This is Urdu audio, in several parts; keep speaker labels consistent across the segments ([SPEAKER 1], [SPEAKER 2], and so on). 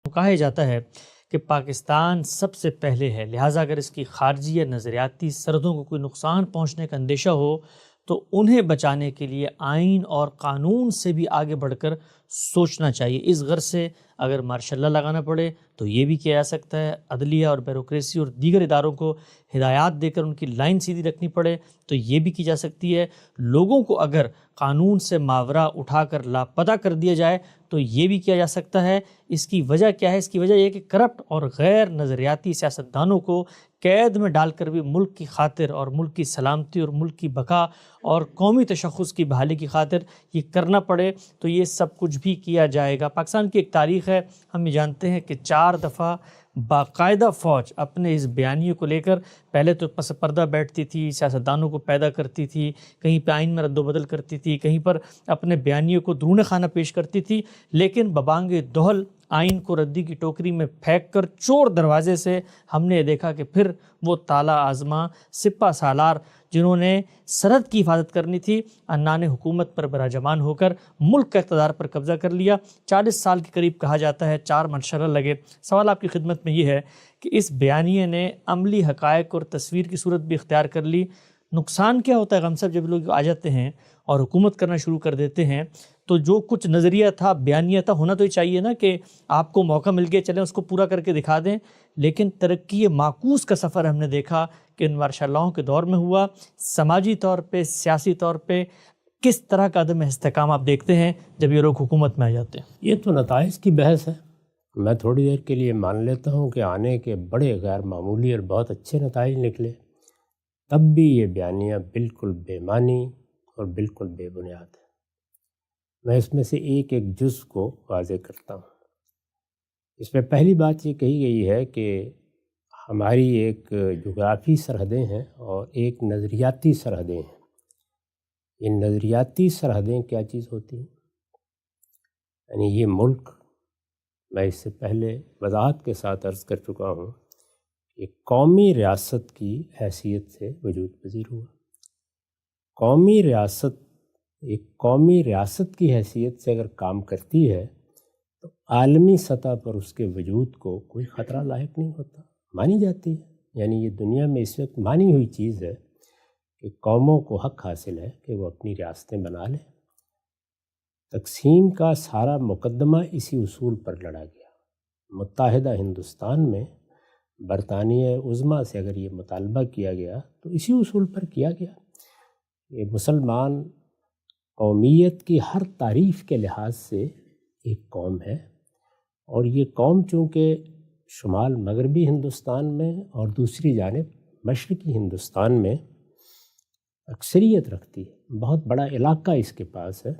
[SPEAKER 1] کہا جاتا ہے کہ پاکستان سب سے پہلے ہے، لہٰذا اگر اس کی خارجی یا نظریاتی سرحدوں کو کوئی نقصان پہنچنے کا اندیشہ ہو تو انہیں بچانے کے لیے آئین اور قانون سے بھی آگے بڑھ کر سوچنا چاہیے۔ اس غرض سے اگر مارشل لا لگانا پڑے تو یہ بھی کیا جا سکتا ہے، عدلیہ اور بیوروکریسی اور دیگر اداروں کو ہدایات دے کر ان کی لائن سیدھی رکھنی پڑے تو یہ بھی کی جا سکتی ہے۔ لوگوں کو اگر قانون سے ماورا اٹھا کر لاپتہ کر دیا جائے تو یہ بھی کیا جا سکتا ہے۔ اس کی وجہ کیا ہے؟ اس کی وجہ یہ ہے کہ کرپٹ اور غیر نظریاتی سیاستدانوں کو قید میں ڈال کر بھی ملک کی خاطر اور ملک کی سلامتی اور ملک کی بقا اور قومی تشخص کی بحالی کی خاطر یہ کرنا پڑے تو یہ سب کچھ بھی کیا جائے گا۔ پاکستان کی ایک تاریخ ہے، ہم یہ جانتے ہیں کہ 4 دفعہ باقاعدہ فوج اپنے اس بیانیے کو لے کر پہلے تو پس پردہ بیٹھتی تھی، سیاستدانوں کو پیدا کرتی تھی، کہیں پہ آئین میں رد و بدل کرتی تھی، کہیں پر اپنے بیانیے کو درون خانہ پیش کرتی تھی، لیکن ببانگ دہل آئین کو ردی کی ٹوکری میں پھینک کر چور دروازے سے ہم نے دیکھا کہ پھر وہ تالا آزما سپہ سالار جنہوں نے سرحد کی حفاظت کرنی تھی، عنان حکومت پر براجمان ہو کر ملک کا اقتدار پر قبضہ کر لیا۔ 40 سال کے قریب کہا جاتا ہے، 4 مرشرہ لگے۔ سوال آپ کی خدمت میں یہ ہے کہ اس بیانیے نے عملی حقائق اور تصویر کی صورت بھی اختیار کر لی۔ نقصان کیا ہوتا ہے غم صاحب؟ جب لوگ آ جاتے ہیں اور حکومت کرنا شروع کر دیتے ہیں تو جو کچھ نظریہ تھا، بیانیہ تھا، ہونا تو یہ چاہیے نا کہ آپ کو موقع مل گیا چلیں اس کو پورا کر کے دکھا دیں، لیکن ترقی معکوس کا سفر ہم نے دیکھا کہ ان مارشاء اللہوں کے دور میں ہوا۔ سماجی طور پہ، سیاسی طور پہ کس طرح کا عدم استحکام آپ دیکھتے ہیں جب یہ لوگ حکومت میں آ جاتے ہیں؟
[SPEAKER 2] یہ تو نتائج کی بحث ہے۔ میں تھوڑی دیر کے لیے مان لیتا ہوں کہ آنے کے بڑے غیر معمولی اور بہت اچھے نتائج نکلے، تب بھی یہ بیانیہ بالکل بے معنی اور بالکل بے بنیاد ہے۔ میں اس میں سے ایک جز کو واضح کرتا ہوں۔ اس میں پہلی بات یہ کہی گئی ہے کہ ہماری ایک جغرافی سرحدیں ہیں اور ایک نظریاتی سرحدیں ہیں۔ یہ نظریاتی سرحدیں کیا چیز ہوتی ہیں؟ یعنی یہ ملک، میں اس سے پہلے وضاحت کے ساتھ عرض کر چکا ہوں، ایک قومی ریاست کی حیثیت سے وجود پذیر ہوا۔ قومی ریاست ایک قومی ریاست کی حیثیت سے اگر کام کرتی ہے تو عالمی سطح پر اس کے وجود کو کوئی خطرہ لاحق نہیں ہوتا، مانی جاتی ہے۔ یعنی یہ دنیا میں اس وقت مانی ہوئی چیز ہے کہ قوموں کو حق حاصل ہے کہ وہ اپنی ریاستیں بنا لیں۔ تقسیم کا سارا مقدمہ اسی اصول پر لڑا گیا۔ متحدہ ہندوستان میں برطانیہ عظمیٰ سے اگر یہ مطالبہ کیا گیا تو اسی اصول پر کیا گیا۔ یہ مسلمان قومیت کی ہر تعریف کے لحاظ سے ایک قوم ہے، اور یہ قوم چونکہ شمال مغربی ہندوستان میں اور دوسری جانب مشرقی ہندوستان میں اکثریت رکھتی ہے، بہت بڑا علاقہ اس کے پاس ہے،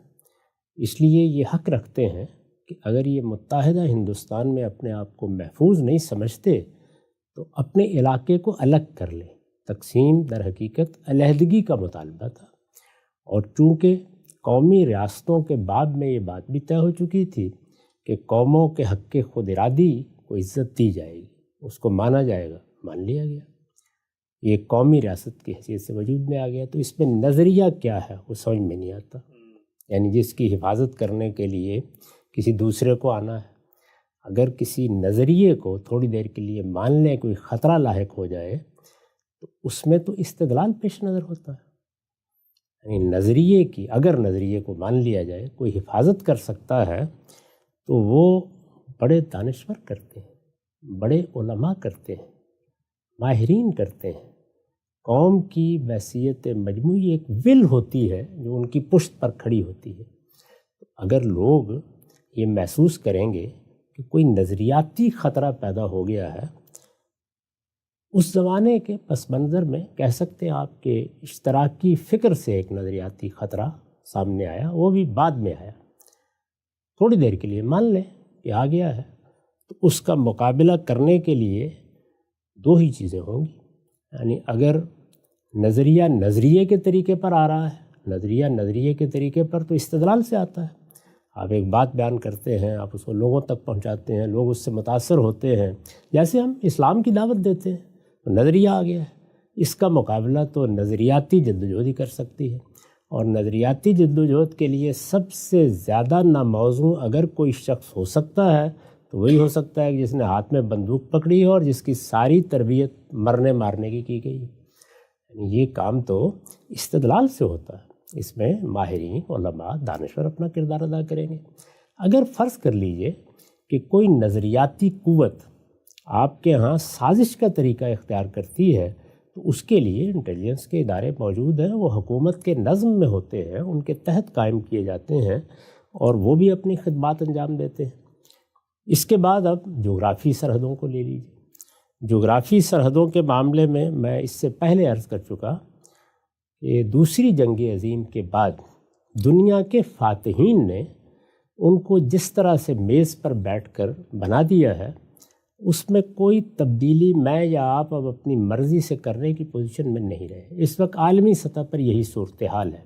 [SPEAKER 2] اس لیے یہ حق رکھتے ہیں کہ اگر یہ متحدہ ہندوستان میں اپنے آپ کو محفوظ نہیں سمجھتے تو اپنے علاقے کو الگ کر لیں۔ تقسیم در حقیقت علیحدگی کا مطالبہ تھا، اور چونکہ قومی ریاستوں کے بعد میں یہ بات بھی طے ہو چکی تھی کہ قوموں کے حق کے خود ارادی کو عزت دی جائے گی، اس کو مانا جائے گا، مان لیا گیا، یہ قومی ریاست کی حیثیت سے وجود میں آ گیا۔ تو اس میں نظریہ کیا ہے وہ سمجھ میں نہیں آتا، یعنی جس کی حفاظت کرنے کے لیے کسی دوسرے کو آنا ہے، اگر کسی نظریے کو تھوڑی دیر کے لیے مان لیں کوئی خطرہ لاحق ہو جائے تو اس میں تو استدلال پیش نظر ہوتا ہے۔ یعنی نظریے کی، اگر نظریے کو مان لیا جائے کوئی حفاظت کر سکتا ہے تو وہ بڑے دانشور کرتے ہیں، بڑے علماء کرتے ہیں، ماہرین کرتے ہیں۔ قوم کی بحیثیت مجموعی ایک ول ہوتی ہے جو ان کی پشت پر کھڑی ہوتی ہے۔ اگر لوگ یہ محسوس کریں گے کہ کوئی نظریاتی خطرہ پیدا ہو گیا ہے، اس زمانے کے پس منظر میں کہہ سکتے ہیں آپ کے اشتراکی فکر سے ایک نظریاتی خطرہ سامنے آیا، وہ بھی بعد میں آیا، تھوڑی دیر کے لیے مان لیں کہ آ گیا ہے، تو اس کا مقابلہ کرنے کے لیے 2 ہی چیزیں ہوں گی۔ یعنی اگر نظریہ نظریے کے طریقے پر آ رہا ہے، نظریے کے طریقے پر تو استدلال سے آتا ہے۔ آپ ایک بات بیان کرتے ہیں، آپ اس کو لوگوں تک پہنچاتے ہیں، لوگ اس سے متاثر ہوتے ہیں، جیسے ہم اسلام کی دعوت دیتے ہیں، تو نظریہ آ گیا ہے۔ اس کا مقابلہ تو نظریاتی جدوجہد ہی کر سکتی ہے، اور نظریاتی جدوجہد کے لیے سب سے زیادہ ناموزوں اگر کوئی شخص ہو سکتا ہے تو وہی ہو سکتا ہے کہ جس نے ہاتھ میں بندوق پکڑی ہو اور جس کی ساری تربیت مرنے مارنے کی گئی ہے۔ یعنی یہ کام تو استدلال سے ہوتا ہے، اس میں ماہرین، علماء، دانشور اپنا کردار ادا کریں گے۔ اگر فرض کر لیجئے کہ کوئی نظریاتی قوت آپ کے ہاں سازش کا طریقہ اختیار کرتی ہے، تو اس کے لیے انٹیلیجنس کے ادارے موجود ہیں، وہ حکومت کے نظم میں ہوتے ہیں، ان کے تحت قائم کیے جاتے ہیں اور وہ بھی اپنی خدمات انجام دیتے ہیں۔ اس کے بعد اب جغرافی سرحدوں کو لے لیجیے۔ جغرافی سرحدوں کے معاملے میں اس سے پہلے عرض کر چکا کہ دوسری جنگ عظیم کے بعد دنیا کے فاتحین نے ان کو جس طرح سے میز پر بیٹھ کر بنا دیا ہے، اس میں کوئی تبدیلی میں یا آپ اب اپنی مرضی سے کرنے کی پوزیشن میں نہیں رہے۔ اس وقت عالمی سطح پر یہی صورتحال ہے،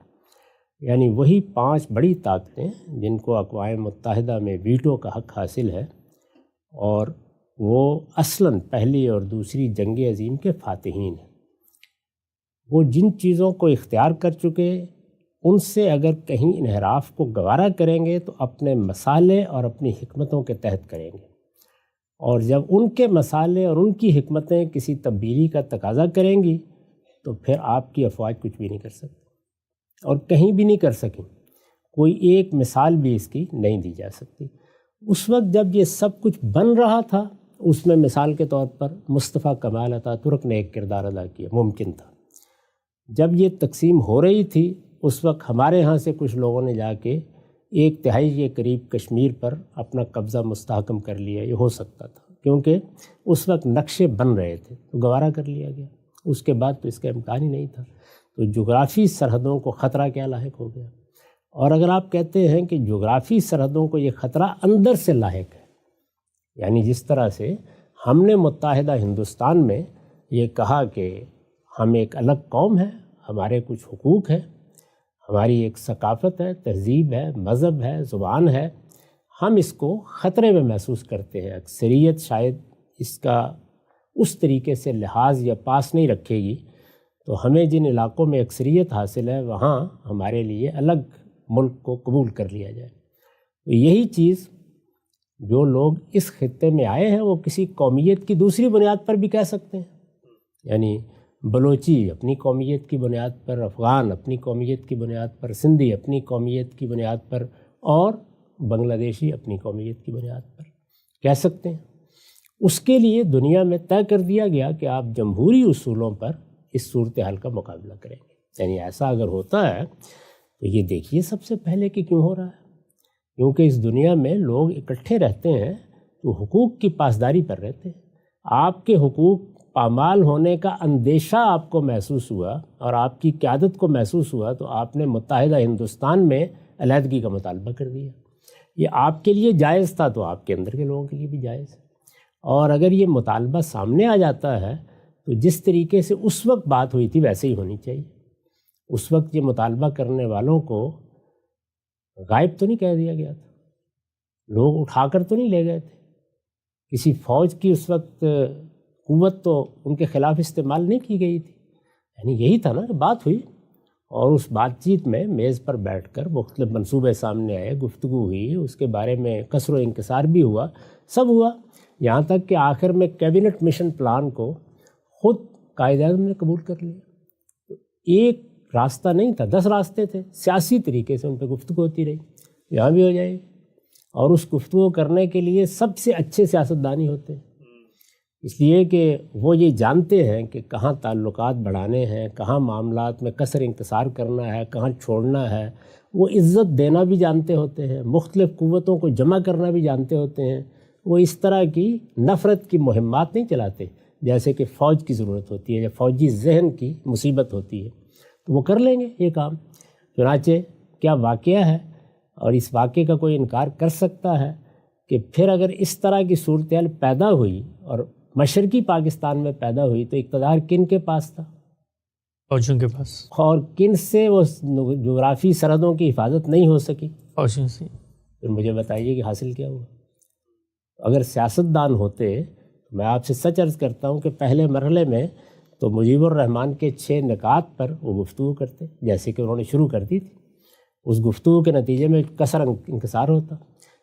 [SPEAKER 2] یعنی وہی 5 بڑی طاقتیں جن کو اقوام متحدہ میں ویٹو کا حق حاصل ہے، اور وہ اصلاً پہلی اور دوسری جنگ عظیم کے فاتحین ہیں، وہ جن چیزوں کو اختیار کر چکے ان سے اگر کہیں انحراف کو گوارا کریں گے تو اپنے مصالحے اور اپنی حکمتوں کے تحت کریں گے، اور جب ان کے مصالحے اور ان کی حکمتیں کسی تبدیلی کا تقاضا کریں گی تو پھر آپ کی افواج کچھ بھی نہیں کر سکتی اور کہیں بھی نہیں کر سکیں۔ کوئی ایک مثال بھی اس کی نہیں دی جا سکتی۔ اس وقت جب یہ سب کچھ بن رہا تھا، اس میں مثال کے طور پر مصطفیٰ کمال عطا ترک نے ایک کردار ادا کیا، ممکن تھا۔ جب یہ تقسیم ہو رہی تھی اس وقت ہمارے ہاں سے کچھ لوگوں نے جا کے 1/3 کے قریب کشمیر پر اپنا قبضہ مستحکم کر لیا، یہ ہو سکتا تھا کیونکہ اس وقت نقشے بن رہے تھے تو گوارا کر لیا گیا، اس کے بعد تو اس کا امکان ہی نہیں تھا۔ تو جغرافی سرحدوں کو خطرہ کیا لاحق ہو گیا؟ اور اگر آپ کہتے ہیں کہ جغرافی سرحدوں کو یہ خطرہ اندر سے لاحق ہے، یعنی جس طرح سے ہم نے متحدہ ہندوستان میں یہ کہا کہ ہم ایک الگ قوم ہے، ہمارے کچھ حقوق ہیں، ہماری ایک ثقافت ہے، تہذیب ہے، مذہب ہے، زبان ہے، ہم اس کو خطرے میں محسوس کرتے ہیں۔ اکثریت شاید اس کا اس طریقے سے لحاظ یا پاس نہیں رکھے گی، تو ہمیں جن علاقوں میں اکثریت حاصل ہے وہاں ہمارے لیے الگ ملک کو قبول کر لیا جائے۔ تو یہی چیز جو لوگ اس خطے میں آئے ہیں وہ کسی قومیت کی دوسری بنیاد پر بھی کہہ سکتے ہیں، یعنی بلوچی اپنی قومیت کی بنیاد پر، افغان اپنی قومیت کی بنیاد پر، سندھی اپنی قومیت کی بنیاد پر، اور بنگلہ دیشی اپنی قومیت کی بنیاد پر کہہ سکتے ہیں۔ اس کے لیے دنیا میں طے کر دیا گیا کہ آپ جمہوری اصولوں پر اس صورتحال کا مقابلہ کریں گے۔ یعنی ایسا اگر ہوتا ہے تو یہ دیکھیے سب سے پہلے کہ کیوں ہو رہا ہے، کیونکہ اس دنیا میں لوگ اکٹھے رہتے ہیں تو حقوق کی پاسداری پر رہتے ہیں۔ آپ کے حقوق پامال ہونے کا اندیشہ آپ کو محسوس ہوا اور آپ کی قیادت کو محسوس ہوا تو آپ نے متحدہ ہندوستان میں علیحدگی کا مطالبہ کر دیا۔ یہ آپ کے لیے جائز تھا تو آپ کے اندر کے لوگوں کے لیے بھی جائز ہے، اور اگر یہ مطالبہ سامنے آ جاتا ہے تو جس طریقے سے اس وقت بات ہوئی تھی ویسے ہی ہونی چاہیے۔ اس وقت یہ مطالبہ کرنے والوں کو غائب تو نہیں کہہ دیا گیا تھا، لوگ اٹھا کر تو نہیں لے گئے تھے، کسی فوج کی اس وقت قوت تو ان کے خلاف استعمال نہیں کی گئی تھی۔ یعنی یہی تھا نا کہ بات ہوئی، اور اس بات چیت میں میز پر بیٹھ کر مختلف منصوبے سامنے آئے، گفتگو ہوئی، اس کے بارے میں کسر و انکسار بھی ہوا، سب ہوا، یہاں تک کہ آخر میں کیبنٹ مشن پلان کو خود قائد اعظم نے قبول کر لیا۔ تو ایک راستہ نہیں تھا، 10 راستے تھے، سیاسی طریقے سے ان پہ گفتگو ہوتی رہی، یہاں بھی ہو جائے گی۔ اور اس گفتگو کرنے کے لیے سب سے اچھے سیاستدانی ہوتے ہیں، اس لیے کہ وہ یہ جانتے ہیں کہ کہاں تعلقات بڑھانے ہیں، کہاں معاملات میں کسر انکسار کرنا ہے، کہاں چھوڑنا ہے۔ وہ عزت دینا بھی جانتے ہوتے ہیں، مختلف قوتوں کو جمع کرنا بھی جانتے ہوتے ہیں۔ وہ اس طرح کی نفرت کی مہمات نہیں چلاتے جیسے کہ فوج کی ضرورت ہوتی ہے یا فوجی ذہن کی مصیبت ہوتی ہے، تو وہ کر لیں گے یہ کام۔ چنانچہ کیا واقعہ ہے، اور اس واقعے کا کوئی انکار کر سکتا ہے کہ پھر اگر اس طرح کی صورتحال پیدا ہوئی اور مشرقی پاکستان میں پیدا ہوئی تو اقتدار کن کے پاس تھا؟
[SPEAKER 1] فوجیوں کے پاس، اور
[SPEAKER 2] کن سے وہ جغرافی سرحدوں کی حفاظت نہیں ہو سکی؟
[SPEAKER 1] فوجیوں سے۔
[SPEAKER 2] پھر مجھے بتائیے کہ حاصل کیا ہوا؟ اگر سیاستدان ہوتے، میں آپ سے سچ عرض کرتا ہوں کہ پہلے مرحلے میں تو مجیب الرحمن کے 6 نکات پر وہ گفتگو کرتے جیسے کہ انہوں نے شروع کر دی تھی، اس گفتگو کے نتیجے میں کسر انکسار ہوتا۔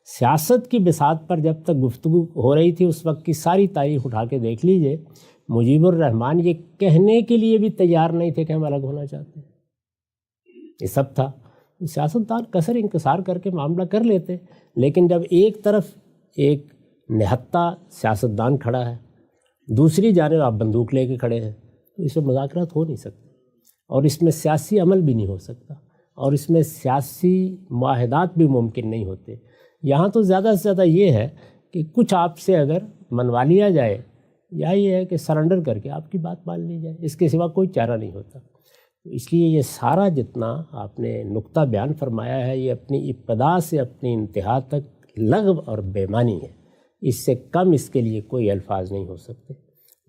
[SPEAKER 2] سیاست کی بساط پر جب تک گفتگو ہو رہی تھی اس وقت کی ساری تاریخ اٹھا کے دیکھ لیجئے، مجیب الرحمان یہ کہنے کے لیے بھی تیار نہیں تھے کہ ہم الگ ہونا چاہتے ہیں، یہ سب تھا۔ سیاستدان کثر انکسار کر کے معاملہ کر لیتے، لیکن جب ایک طرف ایک نہتہ سیاستدان کھڑا ہے، دوسری جانب آپ بندوق لے کے کھڑے ہیں، تو اس میں مذاکرات ہو نہیں سکتے، اور اس میں سیاسی عمل بھی نہیں ہو سکتا، اور اس میں سیاسی معاہدات بھی ممکن نہیں ہوتے۔ یہاں تو زیادہ سے زیادہ یہ ہے کہ کچھ آپ سے اگر منوا لیا جائے، یا یہ ہے کہ سرنڈر کر کے آپ کی بات مان لی جائے، اس کے سوا کوئی چارہ نہیں ہوتا۔ تو اس لیے یہ سارا جتنا آپ نے نقطہ بیان فرمایا ہے، یہ اپنی ابتدا سے اپنی انتہا تک لغو اور بے معنی ہے، اس سے کم اس کے لیے کوئی الفاظ نہیں ہو سکتے۔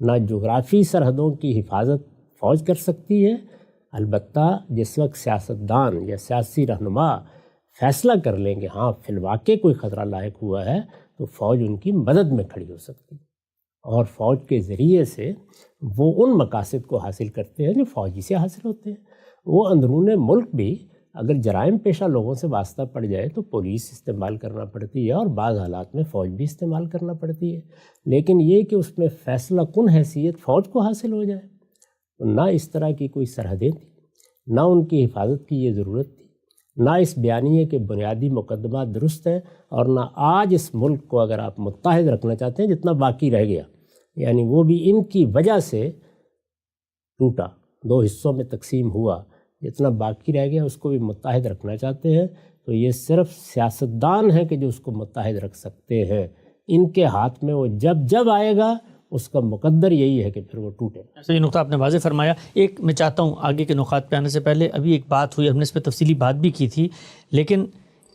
[SPEAKER 2] نہ جغرافی سرحدوں کی حفاظت فوج کر سکتی ہے، البتہ جس وقت سیاستدان یا سیاسی رہنما فیصلہ کر لیں گے ہاں فی الواقع کوئی خطرہ لاحق ہوا ہے، تو فوج ان کی مدد میں کھڑی ہو سکتی ہے، اور فوج کے ذریعے سے وہ ان مقاصد کو حاصل کرتے ہیں جو فوجی سے حاصل ہوتے ہیں۔ وہ اندرون ملک بھی اگر جرائم پیشہ لوگوں سے واسطہ پڑ جائے تو پولیس استعمال کرنا پڑتی ہے، اور بعض حالات میں فوج بھی استعمال کرنا پڑتی ہے، لیکن یہ کہ اس میں فیصلہ کن حیثیت فوج کو حاصل ہو جائے، تو نہ اس طرح کی کوئی سرحدیں تھیں، نہ ان کی حفاظت کی یہ ضرورت تھی، نہ اس بیانیے کے بنیادی مقدمات درست ہیں، اور نہ آج اس ملک کو اگر آپ متحد رکھنا چاہتے ہیں جتنا باقی رہ گیا، یعنی وہ بھی ان کی وجہ سے ٹوٹا، دو حصوں میں تقسیم ہوا، جتنا باقی رہ گیا اس کو بھی متحد رکھنا چاہتے ہیں، تو یہ صرف سیاستدان ہیں کہ جو اس کو متحد رکھ سکتے ہیں۔ ان کے ہاتھ میں وہ جب آئے گا اس کا مقدر یہی ہے کہ پھر وہ ٹوٹے۔
[SPEAKER 1] ایسا یہ نقطہ آپ نے واضح فرمایا۔ ایک میں چاہتا ہوں آگے کے نقاط پہ آنے سے پہلے ابھی ایک بات ہوئی، ہم نے اس پہ تفصیلی بات بھی کی تھی، لیکن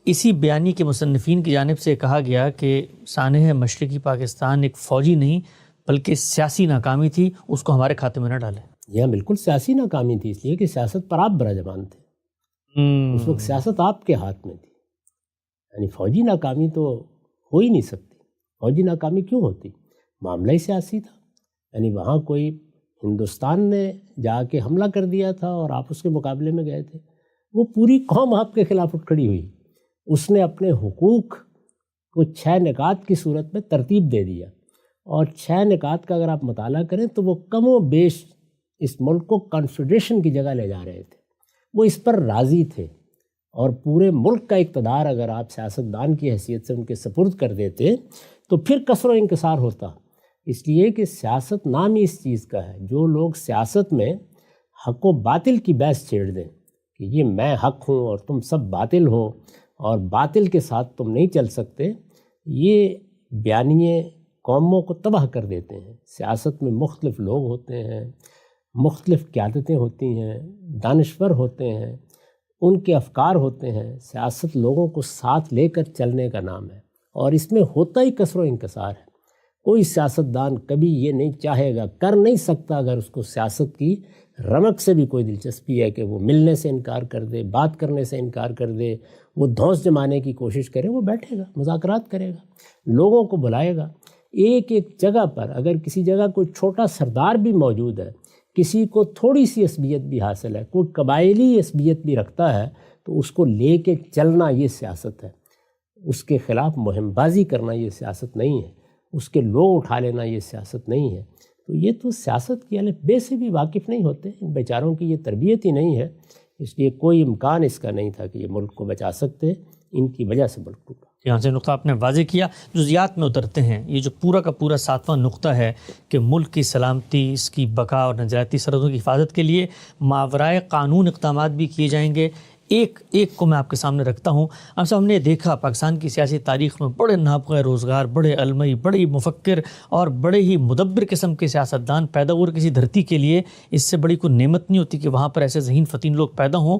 [SPEAKER 1] اسی بیانی کے مصنفین کی جانب سے کہا گیا کہ سانحہ مشرقی پاکستان ایک فوجی نہیں بلکہ سیاسی ناکامی تھی، اس کو ہمارے کھاتے میں نہ ڈالیں۔
[SPEAKER 2] یہ بالکل سیاسی ناکامی تھی، اس لیے کہ سیاست پر آپ براجمان تھے، اس وقت سیاست آپ کے ہاتھ میں تھی، یعنی فوجی ناکامی تو ہو ہی نہیں سکتی۔ فوجی ناکامی کیوں ہوتی؟ معاملہ ہی سیاسی تھا، یعنی وہاں کوئی ہندوستان نے جا کے حملہ کر دیا تھا اور آپ اس کے مقابلے میں گئے تھے، وہ پوری قوم آپ کے خلاف اٹھ کھڑی ہوئی، اس نے اپنے حقوق کو 6 نکات کی صورت میں ترتیب دے دیا، اور 6 نکات کا اگر آپ مطالعہ کریں تو وہ کم و بیش اس ملک کو کنفیڈریشن کی جگہ لے جا رہے تھے، وہ اس پر راضی تھے، اور پورے ملک کا اقتدار اگر آپ سیاستدان کی حیثیت سے ان کے سپرد کر دیتے تو پھر کثر و انکسار ہوتا۔ اس لیے کہ سیاست نام ہی اس چیز کا ہے، جو لوگ سیاست میں حق و باطل کی بحث چھیڑ دیں کہ یہ میں حق ہوں اور تم سب باطل ہو اور باطل کے ساتھ تم نہیں چل سکتے، یہ بیانیے قوموں کو تباہ کر دیتے ہیں۔ سیاست میں مختلف لوگ ہوتے ہیں، مختلف قیادتیں ہوتی ہیں، دانشور ہوتے ہیں، ان کے افکار ہوتے ہیں۔ سیاست لوگوں کو ساتھ لے کر چلنے کا نام ہے، اور اس میں ہوتا ہی کثر و انکسار ہے۔ کوئی سیاستدان کبھی یہ نہیں چاہے گا، کر نہیں سکتا اگر اس کو سیاست کی رمق سے بھی کوئی دلچسپی ہے کہ وہ ملنے سے انکار کر دے، بات کرنے سے انکار کر دے، وہ دھونس جمانے کی کوشش کرے، وہ بیٹھے گا، مذاکرات کرے گا، لوگوں کو بلائے گا۔ ایک جگہ پر اگر کسی جگہ کوئی چھوٹا سردار بھی موجود ہے، کسی کو تھوڑی سی عصبیت بھی حاصل ہے، کوئی قبائلی عصبیت بھی رکھتا ہے، تو اس کو لے کے چلنا یہ سیاست ہے۔ اس کے خلاف مہم بازی کرنا یہ سیاست نہیں ہے، اس کے لو اٹھا لینا یہ سیاست نہیں ہے۔ تو یہ تو سیاست کی الف بے سے بھی واقف نہیں ہوتے، ان بیچاروں کی یہ تربیت ہی نہیں ہے، اس لیے کوئی امکان اس کا نہیں تھا کہ یہ ملک کو بچا سکتے، ان کی وجہ سے ملک ٹوٹا۔
[SPEAKER 1] یہاں سے نقطہ آپ نے واضح کیا، جزیات میں اترتے ہیں۔ یہ جو پورا کا پورا 7واں نقطہ ہے کہ ملک کی سلامتی، اس کی بقا اور نظریاتی سرحدوں کی حفاظت کے لیے ماورائے قانون اقدامات بھی کیے جائیں گے۔ ایک کو میں آپ کے سامنے رکھتا ہوں۔ اب ہم نے دیکھا پاکستان کی سیاسی تاریخ میں بڑے نابغہ روزگار، بڑے علمی، بڑے مفکر اور بڑے ہی مدبر قسم کے سیاستدان پیدا ہوئے۔ کسی دھرتی کے لیے اس سے بڑی کوئی نعمت نہیں ہوتی کہ وہاں پر ایسے ذہین فتین لوگ پیدا ہوں۔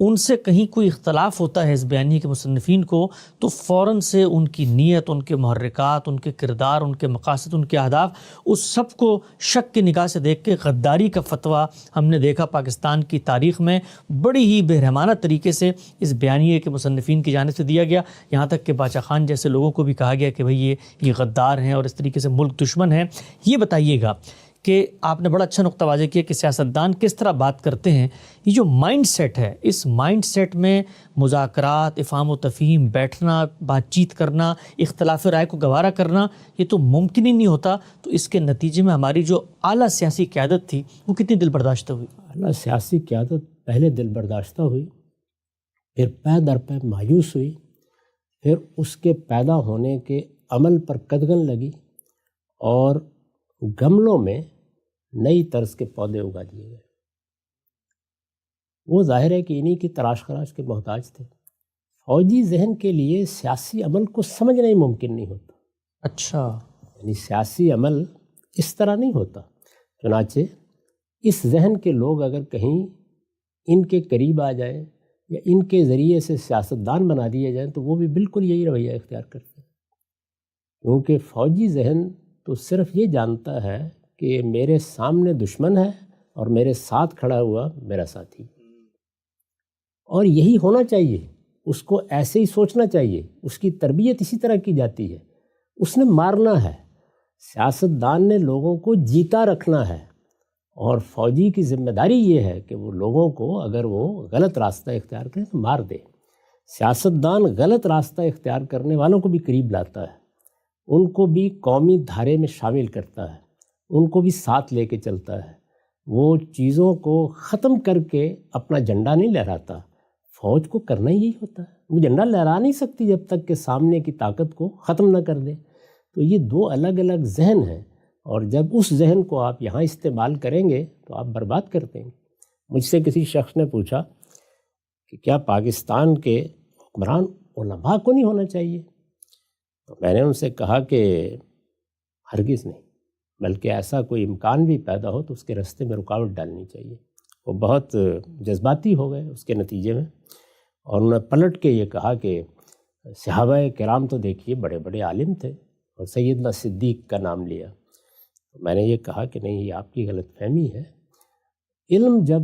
[SPEAKER 1] ان سے کہیں کوئی اختلاف ہوتا ہے اس بیانیے کے مصنفین کو تو فوراً سے ان کی نیت، ان کے محرکات، ان کے کردار، ان کے مقاصد، ان کے اہداف، اس سب کو شک کی نگاہ سے دیکھ کے غداری کا فتویٰ ہم نے دیکھا پاکستان کی تاریخ میں بڑی ہی بےرحمانہ طریقے سے اس بیانیے کے مصنفین کی جانب سے دیا گیا، یہاں تک کہ باچا خان جیسے لوگوں کو بھی کہا گیا کہ بھئی یہ غدار ہیں اور اس طریقے سے ملک دشمن ہیں۔ یہ بتائیے گا کہ آپ نے بڑا اچھا نقطہ واضح کیا کہ سیاستدان کس طرح بات کرتے ہیں. یہ جو مائنڈ سیٹ ہے، اس مائنڈ سیٹ میں مذاکرات، افہام و تفہیم، بیٹھنا، بات چیت کرنا، اختلاف رائے کو گوارا کرنا، یہ تو ممکن ہی نہیں ہوتا. تو اس کے نتیجے میں ہماری جو اعلیٰ سیاسی قیادت تھی وہ کتنی دل برداشتہ ہوئی.
[SPEAKER 2] اعلیٰ سیاسی قیادت پہلے دل برداشتہ ہوئی، پھر پے در پے مایوس ہوئی، پھر اس کے پیدا ہونے کے عمل پر قدغن لگی اور گملوں میں نئی طرز کے پودے اگا دیے گئے. وہ ظاہر ہے کہ انہی کی تراش خراش کے محتاج تھے. فوجی ذہن کے لیے سیاسی عمل کو سمجھنا ہی ممکن نہیں ہوتا.
[SPEAKER 1] اچھا،
[SPEAKER 2] یعنی سیاسی عمل اس طرح نہیں ہوتا. چنانچہ اس ذہن کے لوگ اگر کہیں ان کے قریب آ جائیں یا ان کے ذریعے سے سیاستدان بنا دیے جائیں تو وہ بھی بالکل یہی رویہ اختیار کرتے ہیں. کیونکہ فوجی ذہن تو صرف یہ جانتا ہے کہ میرے سامنے دشمن ہے اور میرے ساتھ کھڑا ہوا میرا ساتھی، اور یہی ہونا چاہیے. اس کو ایسے ہی سوچنا چاہیے. اس کی تربیت اسی طرح کی جاتی ہے. اس نے مارنا ہے. سیاستدان نے لوگوں کو جیتا رکھنا ہے، اور فوجی کی ذمہ داری یہ ہے کہ وہ لوگوں کو اگر وہ غلط راستہ اختیار کریں تو مار دے. سیاستدان غلط راستہ اختیار کرنے والوں کو بھی قریب لاتا ہے، ان کو بھی قومی دھارے میں شامل کرتا ہے، ان کو بھی ساتھ لے کے چلتا ہے. وہ چیزوں کو ختم کر کے اپنا جھنڈا نہیں لہراتا. فوج کو کرنا ہی یہی ہوتا ہے. وہ جھنڈا لہرا نہیں سکتی جب تک کہ سامنے کی طاقت کو ختم نہ کر دے. تو یہ دو الگ الگ ذہن ہیں، اور جب اس ذہن کو آپ یہاں استعمال کریں گے تو آپ برباد کر دیں گے. مجھ سے کسی شخص نے پوچھا کہ کیا پاکستان کے حکمران علماء کو نہیں ہونا چاہیے؟ تو میں نے ان سے کہا کہ ہرگز نہیں، بلکہ ایسا کوئی امکان بھی پیدا ہو تو اس کے راستے میں رکاوٹ ڈالنی چاہیے. وہ بہت جذباتی ہو گئے اس کے نتیجے میں، اور انہوں نے پلٹ کے یہ کہا کہ صحابہ کرام تو دیکھیے بڑے بڑے عالم تھے، اور سیدنا صدیق کا نام لیا. میں نے یہ کہا کہ نہیں، یہ آپ کی غلط فہمی ہے. علم جب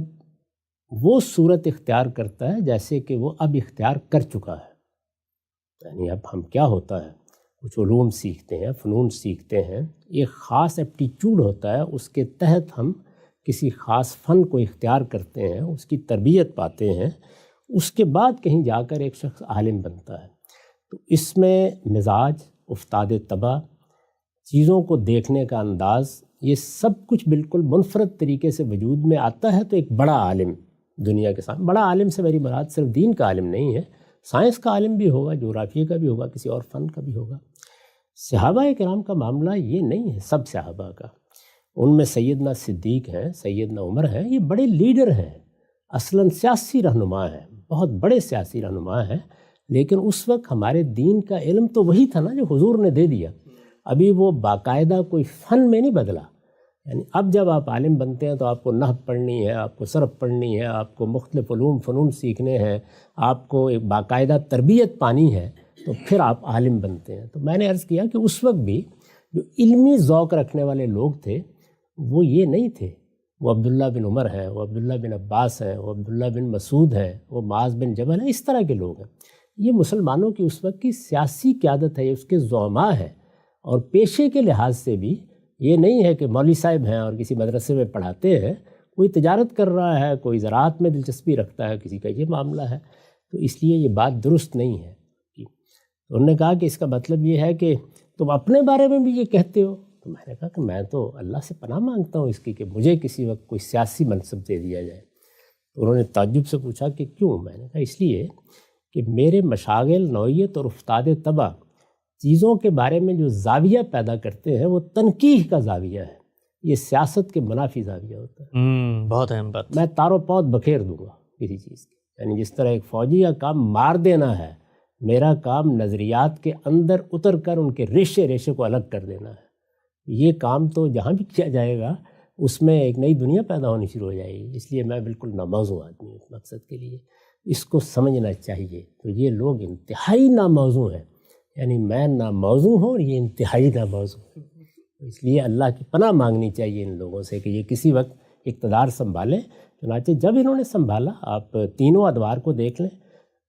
[SPEAKER 2] وہ صورت اختیار کرتا ہے جیسے کہ وہ اب اختیار کر چکا ہے، یعنی اب ہم کیا ہوتا ہے، کچھ علوم سیکھتے ہیں، فنون سیکھتے ہیں، ایک خاص ایپٹیچیوڈ ہوتا ہے، اس کے تحت ہم کسی خاص فن کو اختیار کرتے ہیں، اس کی تربیت پاتے ہیں، اس کے بعد کہیں جا کر ایک شخص عالم بنتا ہے. تو اس میں مزاج، افتاد طبع، چیزوں کو دیکھنے کا انداز، یہ سب کچھ بالکل منفرد طریقے سے وجود میں آتا ہے. تو ایک بڑا عالم دنیا کے سامنے، بڑا عالم سے میری مراد صرف دین کا عالم نہیں ہے، سائنس کا عالم بھی ہوگا، جغرافیے کا بھی ہوگا، کسی اور فن کا بھی ہوگا. صحابہ کرام کا معاملہ یہ نہیں ہے. سب صحابہ کا، ان میں سیدنا صدیق ہیں، سیدنا عمر ہیں، یہ بڑے لیڈر ہیں، اصلاً سیاسی رہنما ہیں، بہت بڑے سیاسی رہنما ہیں. لیکن اس وقت ہمارے دین کا علم تو وہی تھا نا جو حضور نے دے دیا. ابھی وہ باقاعدہ کوئی فن میں نہیں بدلا. یعنی اب جب آپ عالم بنتے ہیں تو آپ کو نحو پڑھنی ہے، آپ کو صرف پڑھنی ہے، آپ کو مختلف علوم فنون سیکھنے ہیں، آپ کو ایک باقاعدہ تربیت پانی ہے، تو پھر آپ عالم بنتے ہیں. تو میں نے عرض کیا کہ اس وقت بھی جو علمی ذوق رکھنے والے لوگ تھے وہ یہ نہیں تھے. وہ عبداللہ بن عمر ہیں، وہ عبداللہ بن عباس ہیں، وہ عبداللہ بن مسعود ہیں، وہ معاذ بن جبل ہیں، اس طرح کے لوگ ہیں. یہ مسلمانوں کی اس وقت کی سیاسی قیادت ہے، یہ اس کے زعماء ہے. اور پیشے کے لحاظ سے بھی یہ نہیں ہے کہ مولوی صاحب ہیں اور کسی مدرسے میں پڑھاتے ہیں، کوئی تجارت کر رہا ہے، کوئی زراعت میں دلچسپی رکھتا ہے، کسی کا یہ معاملہ ہے. تو اس لیے یہ بات درست نہیں ہے. تو انہوں نے کہا کہ اس کا مطلب یہ ہے کہ تم اپنے بارے میں بھی یہ کہتے ہو. تو میں نے کہا کہ میں تو اللہ سے پناہ مانگتا ہوں اس کی کہ مجھے کسی وقت کوئی سیاسی منصب دے دیا جائے. تو انہوں نے تعجب سے پوچھا کہ کیوں؟ میں نے کہا اس لیے کہ میرے مشاغل، نوعیت اور افتاد طبع چیزوں کے بارے میں جو زاویہ پیدا کرتے ہیں وہ تنقیح کا زاویہ ہے. یہ سیاست کے منافی زاویہ ہوتا ہے.
[SPEAKER 1] بہت اہم بات.
[SPEAKER 2] میں تار و پود بکھیر دوں گا کسی چیز کی. یعنی جس طرح ایک فوجی کا کام مار دینا ہے، میرا کام نظریات کے اندر اتر کر ان کے ریشے ریشے کو الگ کر دینا ہے. یہ کام تو جہاں بھی کیا جائے گا اس میں ایک نئی دنیا پیدا ہونی شروع ہو جائے گی. اس لیے میں بالکل ناموزوں آدمی ہوں اس مقصد کے لیے. اس کو سمجھنا چاہیے. تو یہ لوگ انتہائی ناموزوں ہیں، یعنی میں ناموزوں ہوں اور یہ انتہائی ناموزوں ہیں. اس لیے اللہ کی پناہ مانگنی چاہیے ان لوگوں سے کہ یہ کسی وقت اقتدار سنبھالیں. چنانچہ جب انہوں نے سنبھالا، آپ تینوں ادوار کو دیکھ لیں.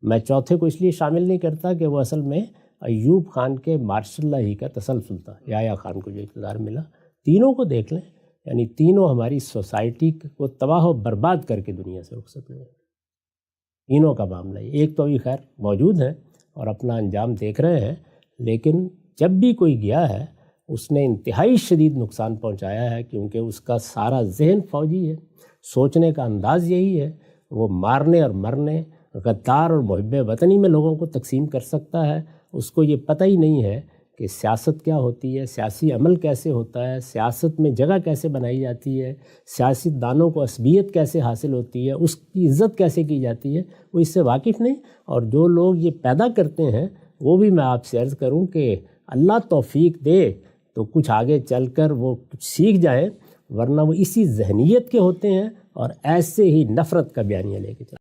[SPEAKER 2] میں چوتھے کو اس لیے شامل نہیں کرتا کہ وہ اصل میں ایوب خان کے مارشل اللہ ہی کا تسلسل تھا، یحییٰ خان کو جو اقتدار ملا. تینوں کو دیکھ لیں، یعنی تینوں ہماری سوسائٹی کو تباہ و برباد کر کے دنیا سے رخصت ہوئے. تینوں کا معاملہ ہے. ایک تو ابھی خیر موجود ہیں اور اپنا انجام دیکھ رہے ہیں، لیکن جب بھی کوئی گیا ہے اس نے انتہائی شدید نقصان پہنچایا ہے، کیونکہ اس کا سارا ذہن فوجی ہے، سوچنے کا انداز یہی ہے. وہ مارنے اور مرنے، غدار اور محب وطنی میں لوگوں کو تقسیم کر سکتا ہے. اس کو یہ پتہ ہی نہیں ہے کہ سیاست کیا ہوتی ہے، سیاسی عمل کیسے ہوتا ہے، سیاست میں جگہ کیسے بنائی جاتی ہے، سیاست دانوں کو عصبیت کیسے حاصل ہوتی ہے، اس کی عزت کیسے کی جاتی ہے، وہ اس سے واقف نہیں. اور جو لوگ یہ پیدا کرتے ہیں وہ بھی میں آپ سے عرض کروں کہ اللہ توفیق دے تو کچھ آگے چل کر وہ کچھ سیکھ جائیں، ورنہ وہ اسی ذہنیت کے ہوتے ہیں اور ایسے ہی نفرت کا بیانیہ لے کے چلتے ہیں.